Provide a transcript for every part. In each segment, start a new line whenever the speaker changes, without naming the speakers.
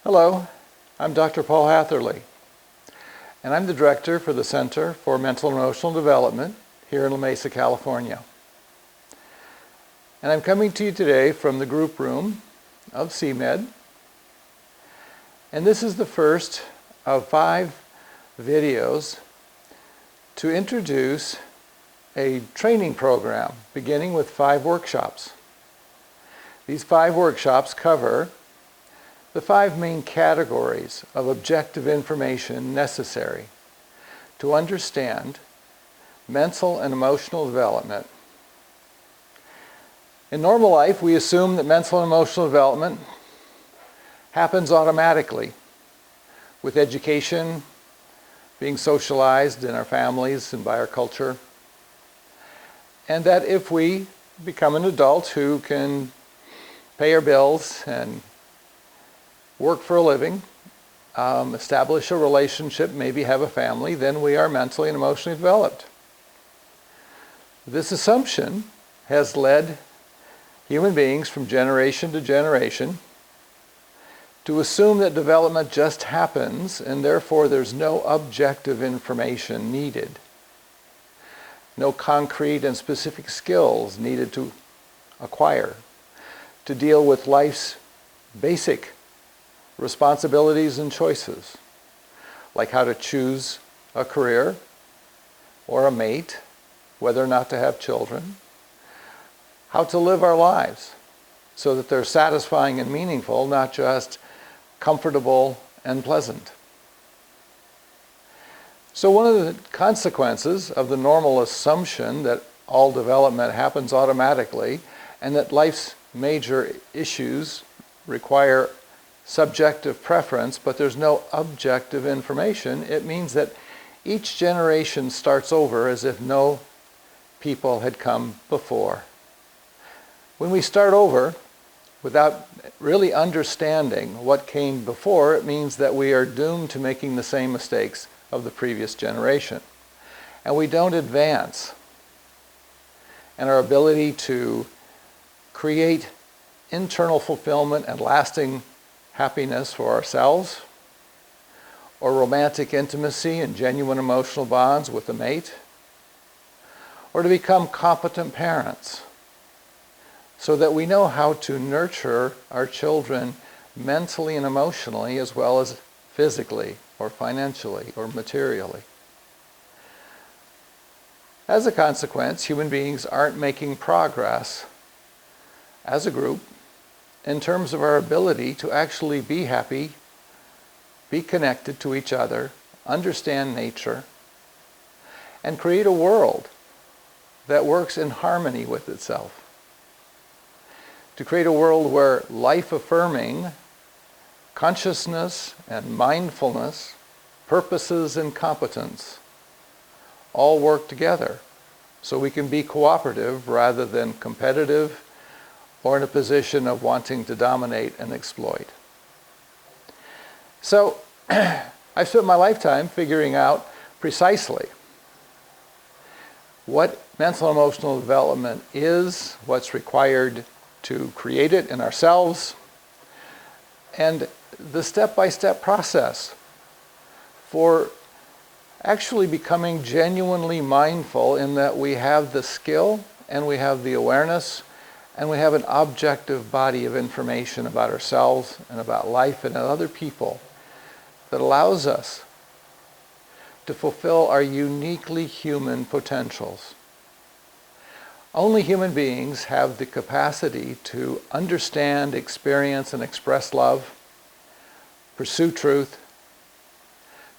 Hello, I'm Dr. Paul Hatherley, and I'm the Director for the Center for Mental and Emotional Development here in La Mesa, California. And I'm coming to you today from the group room of CMED, and this is the first of 5 videos to introduce a training program beginning with 5 workshops. These 5 workshops cover the 5 main categories of objective information necessary to understand mental and emotional development. In normal life, we assume that mental and emotional development happens automatically with education, being socialized in our families and by our culture, and that if we become an adult who can pay our bills and work for a living, establish a relationship, maybe have a family, then we are mentally and emotionally developed. This assumption has led human beings from generation to generation to assume that development just happens and therefore there's no objective information needed, no concrete and specific skills needed to acquire to deal with life's basic responsibilities and choices, like how to choose a career or a mate, whether or not to have children, how to live our lives so that they're satisfying and meaningful, not just comfortable and pleasant. So one of the consequences of the normal assumption that all development happens automatically and that life's major issues require subjective preference, but there's no objective information, it means that each generation starts over as if no people had come before. When we start over without really understanding what came before, it means that we are doomed to making the same mistakes of the previous generation. And we don't advance. And our ability to create internal fulfillment and lasting happiness for ourselves, or romantic intimacy and genuine emotional bonds with a mate, or to become competent parents so that we know how to nurture our children mentally and emotionally as well as physically or financially or materially. As a consequence, human beings aren't making progress as a group in terms of our ability to actually be happy, be connected to each other, understand nature, and create a world that works in harmony with itself. To create a world where life-affirming consciousness and mindfulness, purposes and competence all work together so we can be cooperative rather than competitive or in a position of wanting to dominate and exploit. So I've spent my lifetime figuring out precisely what mental and emotional development is, what's required to create it in ourselves, and the step-by-step process for actually becoming genuinely mindful in that we have the skill and we have the awareness and we have an objective body of information about ourselves and about life and other people that allows us to fulfill our uniquely human potentials. Only human beings have the capacity to understand, experience, and express love, pursue truth,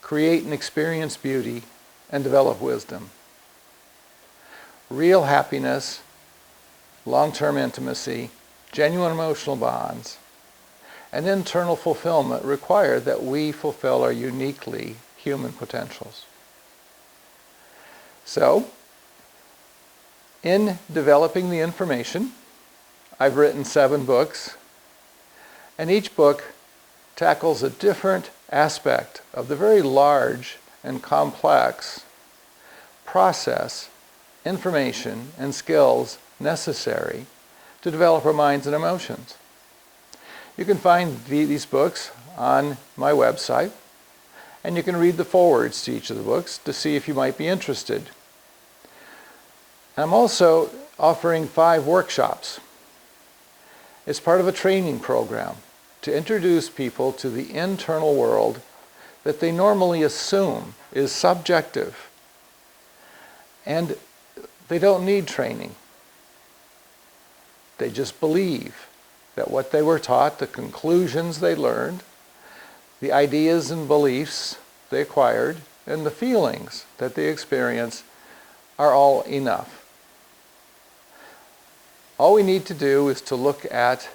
create and experience beauty, and develop wisdom. Real happiness, long-term intimacy, genuine emotional bonds, and internal fulfillment require that we fulfill our uniquely human potentials. So, in developing the information, I've written 7 books, and each book tackles a different aspect of the very large and complex process, information, and skills necessary to develop our minds and emotions. You can find these books on my website, and you can read the forewords to each of the books to see if you might be interested. I'm also offering 5 workshops. It's part of a training program to introduce people to the internal world that they normally assume is subjective. And they don't need training. They just believe that what they were taught, the conclusions they learned, the ideas and beliefs they acquired, and the feelings that they experience are all enough. All we need to do is to look at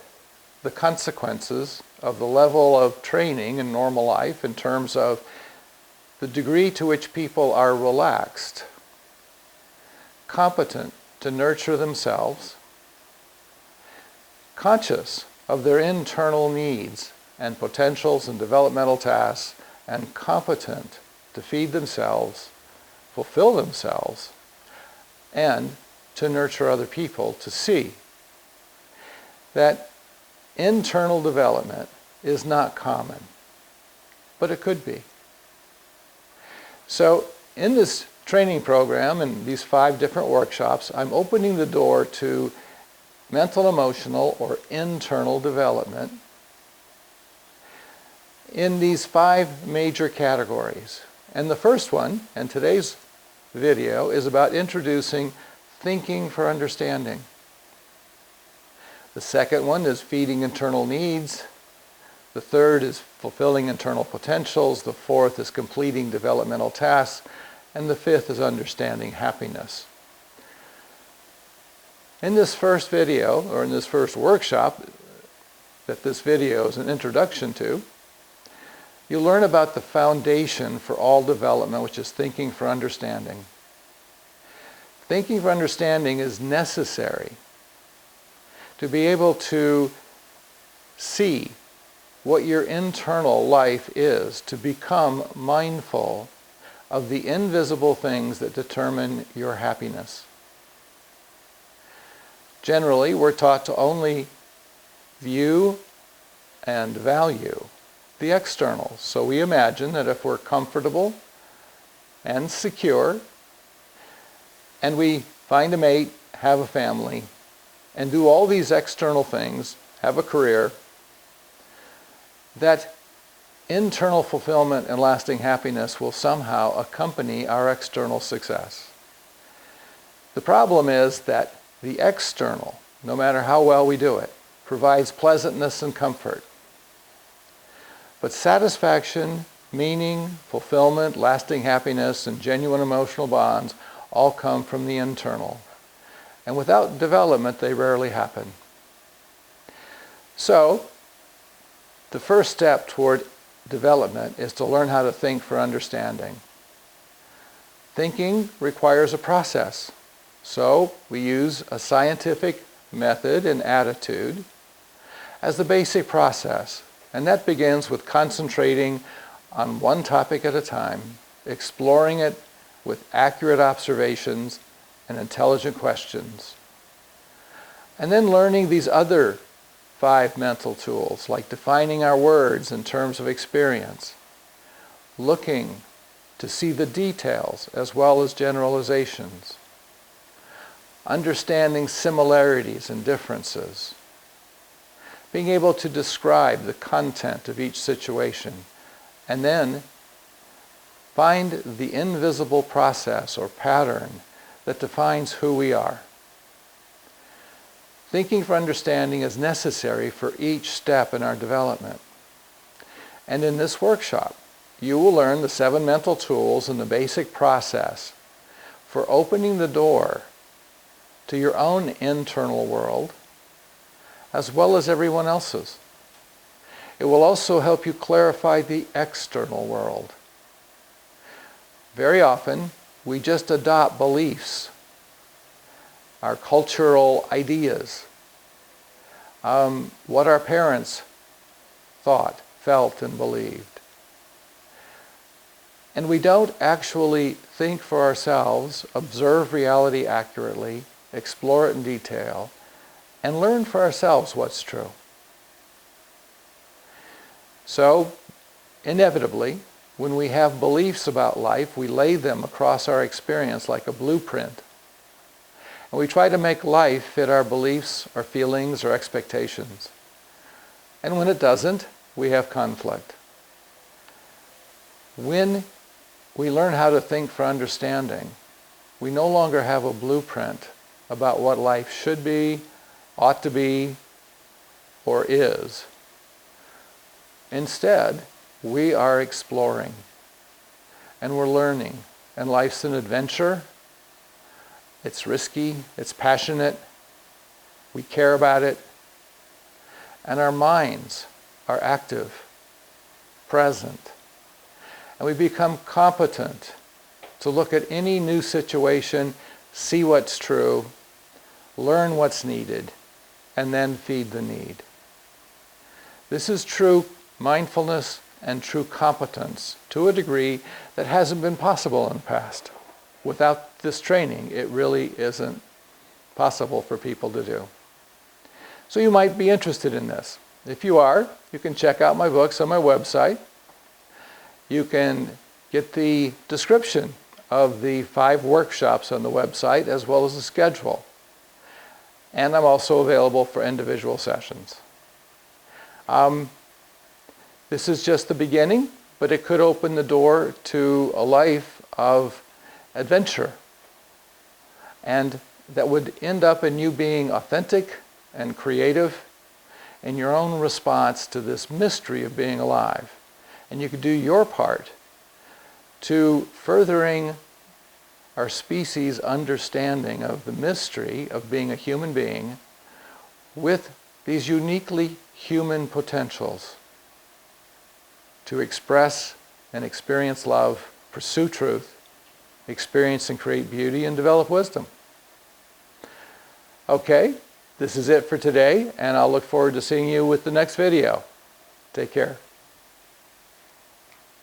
the consequences of the level of training in normal life in terms of the degree to which people are relaxed, competent to nurture themselves, conscious of their internal needs and potentials and developmental tasks, and competent to feed themselves, fulfill themselves, and to nurture other people, to see that internal development is not common, but it could be. So in this training program and these 5 different workshops, I'm opening the door to mental, emotional, or internal development in these 5 major categories. And the first one, and today's video, is about introducing thinking for understanding. The second one is feeding internal needs. The third is fulfilling internal potentials. The fourth is completing developmental tasks. And the fifth is understanding happiness. In this first video, or in this first workshop that this video is an introduction to, you'll learn about the foundation for all development, which is thinking for understanding. Thinking for understanding is necessary to be able to see what your internal life is, to become mindful of the invisible things that determine your happiness. Generally, we're taught to only view and value the externals. So we imagine that if we're comfortable and secure, and we find a mate, have a family, and do all these external things, have a career, that internal fulfillment and lasting happiness will somehow accompany our external success. The problem is that the external, no matter how well we do it, provides pleasantness and comfort. But satisfaction, meaning, fulfillment, lasting happiness, and genuine emotional bonds all come from the internal. And without development, they rarely happen. So, the first step toward development is to learn how to think for understanding. Thinking requires a process. So, we use a scientific method and attitude as the basic process. And that begins with concentrating on one topic at a time, exploring it with accurate observations and intelligent questions. And then learning these other 5 mental tools, like defining our words in terms of experience, looking to see the details as well as generalizations, understanding similarities and differences, being able to describe the content of each situation, and then find the invisible process or pattern that defines who we are. Thinking for understanding is necessary for each step in our development. And in this workshop, you will learn the 7 mental tools and the basic process for opening the door to your own internal world, as well as everyone else's. It will also help you clarify the external world. Very often, we just adopt beliefs, our cultural ideas, what our parents thought, felt, and believed. And we don't actually think for ourselves, observe reality accurately, explore it in detail, and learn for ourselves what's true. So, inevitably, when we have beliefs about life, we lay them across our experience like a blueprint. And we try to make life fit our beliefs, our feelings, our expectations. And when it doesn't, we have conflict. When we learn how to think for understanding, we no longer have a blueprint about what life should be, ought to be, or is. Instead, we are exploring, and we're learning, and life's an adventure. It's risky, it's passionate, we care about it, and our minds are active, present, and we become competent to look at any new situation, see what's true, learn what's needed, and then feed the need. This is true mindfulness and true competence to a degree that hasn't been possible in the past. Without this training, it really isn't possible for people to do. So you might be interested in this. If you are, you can check out my books on my website. You can get the description of the 5 workshops on the website as well as the schedule. And I'm also available for individual sessions. This is just the beginning, but it could open the door to a life of adventure. And that would end up in you being authentic and creative in your own response to this mystery of being alive. And you could do your part to furthering our species' understanding of the mystery of being a human being with these uniquely human potentials to express and experience love, pursue truth, experience and create beauty, and develop wisdom. Okay, this is it for today, and I'll look forward to seeing you with the next video. Take care.